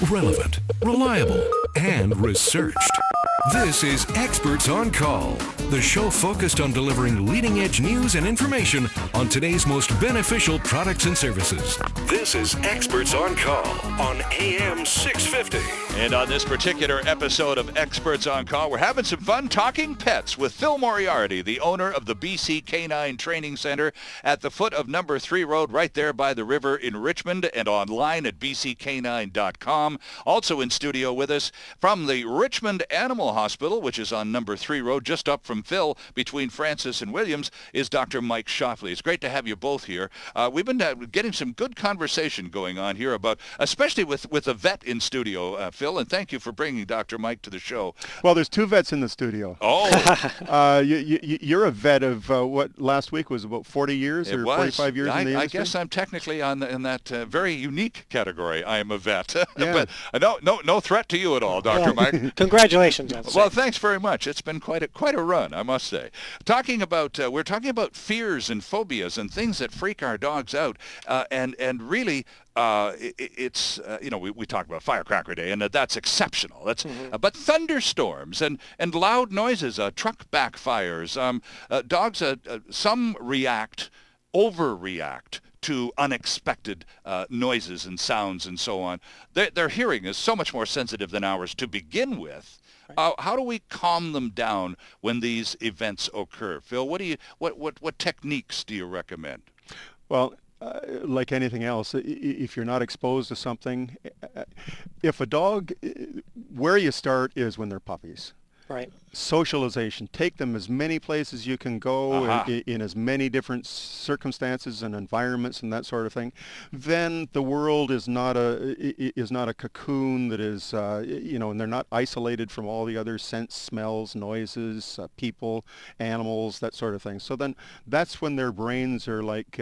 relevant, reliable, and researched. This is Experts on Call, the show focused on delivering leading-edge news and information on today's most beneficial products and services. This is Experts on Call on AM 650. And on this particular episode of Experts on Call, we're having some fun talking pets with Phil Moriarty, the owner of the BC Canine Training Center at the foot of number 3 Road, right there by the river in Richmond, and online at bccanine.com. Also in studio with us from the Richmond Animal Hospital, which is on number 3 Road, just up from Phil, between Francis and Williams, is Dr. Mike Shoffley. It's great to have you both here. We've been getting some good conversation going on here about, especially with a vet in studio, Phil, and thank you for bringing Dr. Mike to the show. Well, there's 2 vets in the studio. Oh. You're a vet of what last week was about 40 years or 45 years in the industry? I guess I'm technically in that very unique category. I am a vet. Yeah. But no threat to you at all, Dr. Mike. Congratulations. Well, thanks very much. It's been quite a run, I must say. We're talking about fears and phobias and things that freak our dogs out, and really. It's we talk about Firecracker Day, and that's exceptional. That's but thunderstorms and loud noises, truck backfires. Dogs, some overreact to unexpected noises and sounds and so on. Their hearing is so much more sensitive than ours to begin with. How do we calm them down when these events occur? Phil, what techniques do you recommend? Well, like anything else, if you're not exposed to something, if a dog, where you start is when they're puppies. Right. Socialization. Take them as many places you can go in as many different circumstances and environments and that sort of thing. Then the world is not a cocoon that is and they're not isolated from all the other scents, smells, noises, people, animals, that sort of thing. So then that's when their brains are like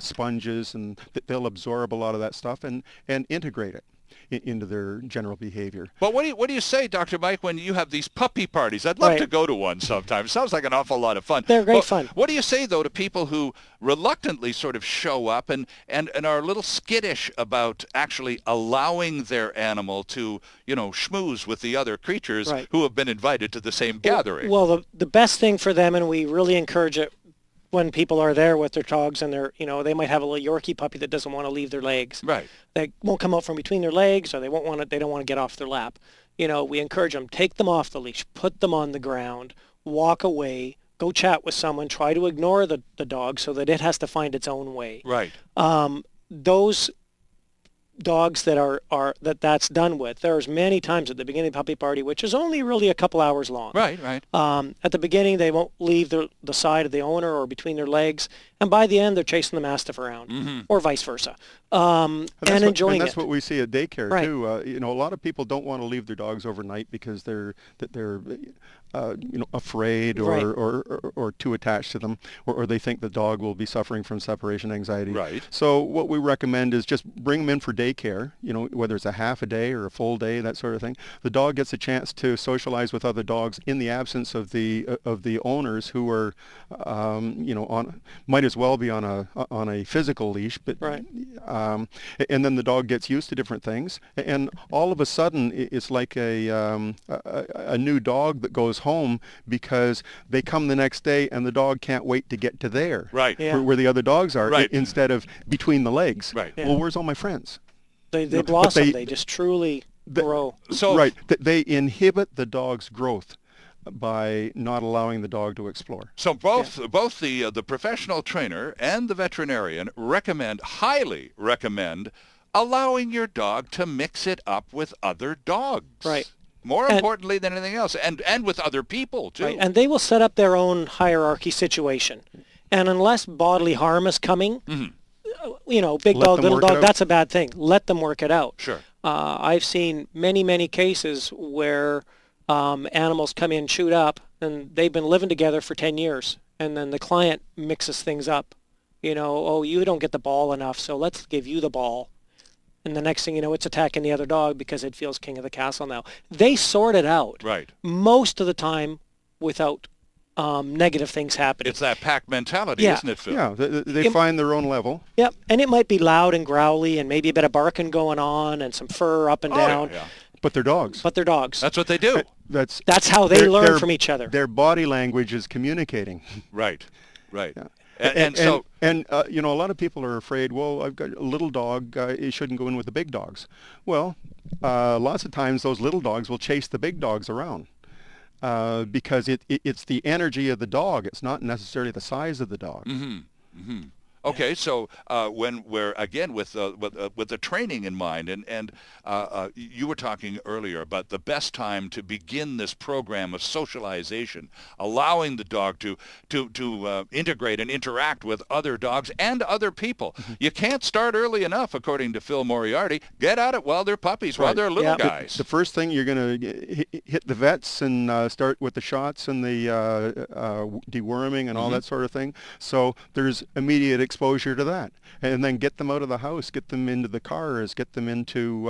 sponges, and they'll absorb a lot of that stuff and integrate it into their general behavior. But what do you say, Dr. Mike, when you have these puppy parties? I'd love to go to one sometime. Sounds like an awful lot of fun. They're great fun. What do you say, though, to people who reluctantly sort of show up and are a little skittish about actually allowing their animal to, schmooze with the other creatures who have been invited to the same gathering? Well, the best thing for them, and we really encourage it when people are there with their dogs and they might have a little Yorkie puppy that doesn't want to leave their legs. Right. They won't come out from between their legs, or they don't want to get off their lap. We encourage them, take them off the leash, put them on the ground, walk away, go chat with someone, try to ignore the dog so that it has to find its own way. Right. Those dogs that's done with, there's many times at the beginning of the puppy party, which is only really a couple hours long. Right. At the beginning, they won't leave the side of the owner or between their legs, and by the end, they're chasing the mastiff around, or vice versa, and enjoying it. And that's what we see at daycare too. A lot of people don't want to leave their dogs overnight because they're afraid or too attached to them, or they think the dog will be suffering from separation anxiety. Right. So what we recommend is just bring them in for daycare, whether it's a half a day or a full day, that sort of thing. The dog gets a chance to socialize with other dogs in the absence of the owners who are, might as well be on a physical leash, but and then the dog gets used to different things, and all of a sudden it's like a new dog that goes home because they come the next day and the dog can't wait to get to there, where the other dogs are, instead of between the legs. Right. Well, where's all my friends? They blossom. They just truly grow. They inhibit the dog's growth by not allowing the dog to explore. So both the professional trainer and the veterinarian highly recommend allowing your dog to mix it up with other dogs. Right. More importantly than anything else, and with other people too. Right. And they will set up their own hierarchy situation. And unless bodily harm is coming, big dog, little dog, that's a bad thing. Let them work it out. Sure. I've seen many cases where animals come in chewed up, and they've been living together for 10 years, and then the client mixes things up. You don't get the ball enough, so let's give you the ball. And the next thing you know, it's attacking the other dog because it feels king of the castle now. They sort it out. Right. Most of the time without negative things happening. It's that pack mentality, isn't it, Phil? Yeah, they find their own level. Yep, and it might be loud and growly and maybe a bit of barking going on and some fur up and down. Yeah. But they're dogs. But they're dogs. That's what they do. That's how they learn from each other. Their body language is communicating. Right. Yeah. And a lot of people are afraid, well, I've got a little dog, it shouldn't go in with the big dogs. Well, lots of times those little dogs will chase the big dogs around because it's the energy of the dog. It's not necessarily the size of the dog. Okay, so when we're again with the training in mind, and you were talking earlier about the best time to begin this program of socialization, allowing the dog to integrate and interact with other dogs and other people. You can't start early enough, according to Phil Moriarty. Get at it while they're puppies, while they're little guys. The first thing you're going to hit the vets and start with the shots and the deworming and all that sort of thing. So there's immediate exposure to that, and then get them out of the house, get them into the cars, get them into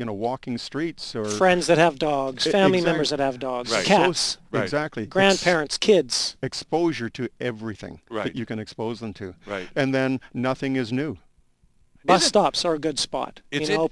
walking streets or friends that have dogs, family members that have dogs, cats, exactly, grandparents, kids. Exposure to everything that you can expose them to, and then nothing is new. Bus stops are a good spot.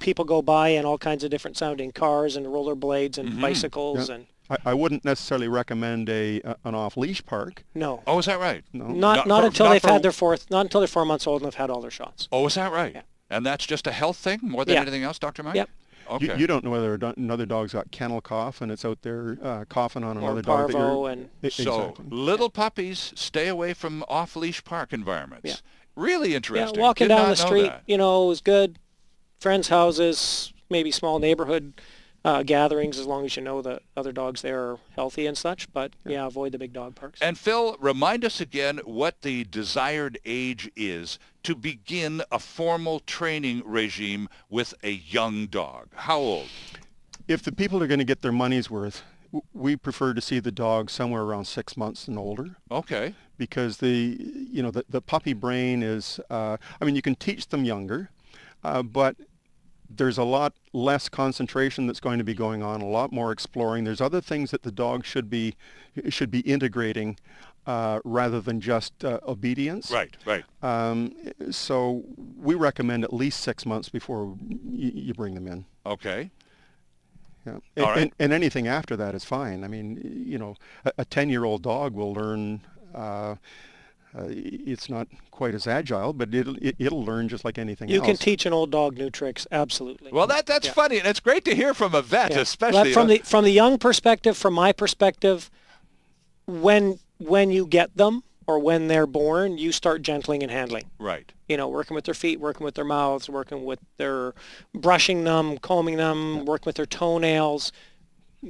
People go by in all kinds of different sounding cars and rollerblades and bicycles and. I wouldn't necessarily recommend an off-leash park. No. Oh, is that right? No. Not until they've had their not until they're 4 months old and have had all their shots. Oh, is that right? Yeah. And that's just a health thing more than anything else, Dr. Mike? Yep. Okay. You don't know whether another dog's got kennel cough and it's out there coughing on another dog. Parvo and So little puppies stay away from off-leash park environments. Yeah. Really interesting. Yeah, walking down the street, is good. Friends' houses, maybe small neighborhood gatherings, as long as you know the other dogs there are healthy and such, but avoid the big dog parks. And Phil, remind us again what the desired age is to begin a formal training regime with a young dog. How old? If the people are going to get their money's worth, we prefer to see the dog somewhere around 6 months and older. Okay. Because the puppy brain is, you can teach them younger, but there's a lot less concentration that's going to be going on, a lot more exploring. There's other things that the dog should be integrating rather than just obedience. Right. So we recommend at least 6 months before you bring them in. Okay. Yeah. All right. And anything after that is fine. A 10-year-old dog will learn. It's not quite as agile, but it'll learn just like anything else. You can teach an old dog new tricks, absolutely. Well, that's funny, and it's great to hear from a vet, especially. But from the young perspective, from my perspective, when you get them or when they're born, you start gentling and handling. Right. Working with their feet, working with their mouths, working with their brushing them, combing them, working with their toenails.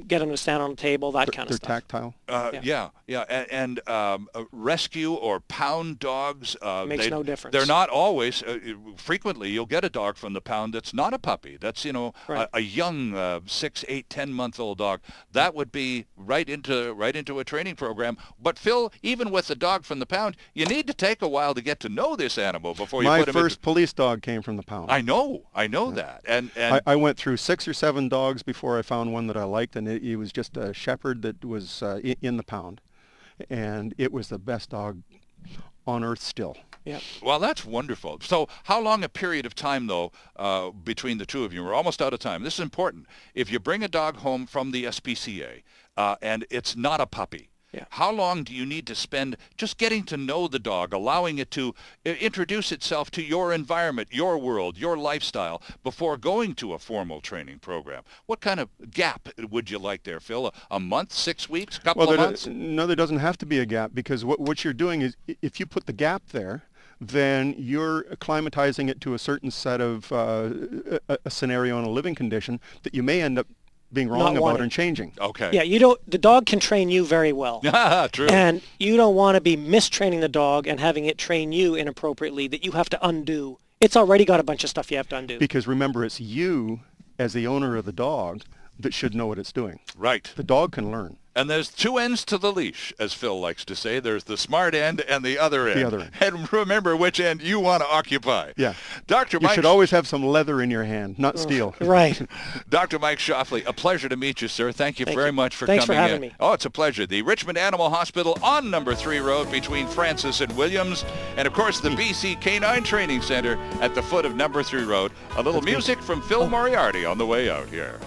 Get them to stand on the table, that kind of stuff. They're tactile. And rescue or pound dogs. Makes no difference. They're not always. Frequently, you'll get a dog from the pound that's not a puppy. That's a young 6, 8, 10-month-old dog. That would be right into a training program. But Phil, even with the dog from the pound, you need to take a while to get to know this animal before you put him. My first police dog came from the pound. I know that. And I went through 6 or 7 dogs before I found one that I liked. And it was just a shepherd that was in the pound, and it was the best dog on earth still. Yeah. Well, that's wonderful. So how long a period of time, though, between the two of you? We're almost out of time. This is important. If you bring a dog home from the SPCA and it's not a puppy, how long do you need to spend just getting to know the dog, allowing it to introduce itself to your environment, your world, your lifestyle, before going to a formal training program? What kind of gap would you like there, Phil? A month, 6 weeks, couple of months? No, there doesn't have to be a gap, because what you're doing is, if you put the gap there, then you're acclimatizing it to a certain set of a scenario and a living condition that you may end up being wrong about and changing. Okay. Yeah, the dog can train you very well. True. And you don't want to be mistraining the dog and having it train you inappropriately that you have to undo. It's already got a bunch of stuff you have to undo. Because remember, it's you as the owner of the dog that should know what it's doing. Right. The dog can learn. And there's two ends to the leash, as Phil likes to say. There's the smart end and the other end. The other end. And remember which end you want to occupy. Yeah. Dr. You Mike should always have some leather in your hand, not steel. Right. Dr. Mike Shoffley, a pleasure to meet you, sir. Thank you very much for Thanks coming for having in. me. Oh, it's a pleasure. The Richmond Animal Hospital on number 3 Road between Francis and Williams. And, of course, the BC Canine Training Center at the foot of number 3 Road. A little music from Phil Moriarty on the way out here.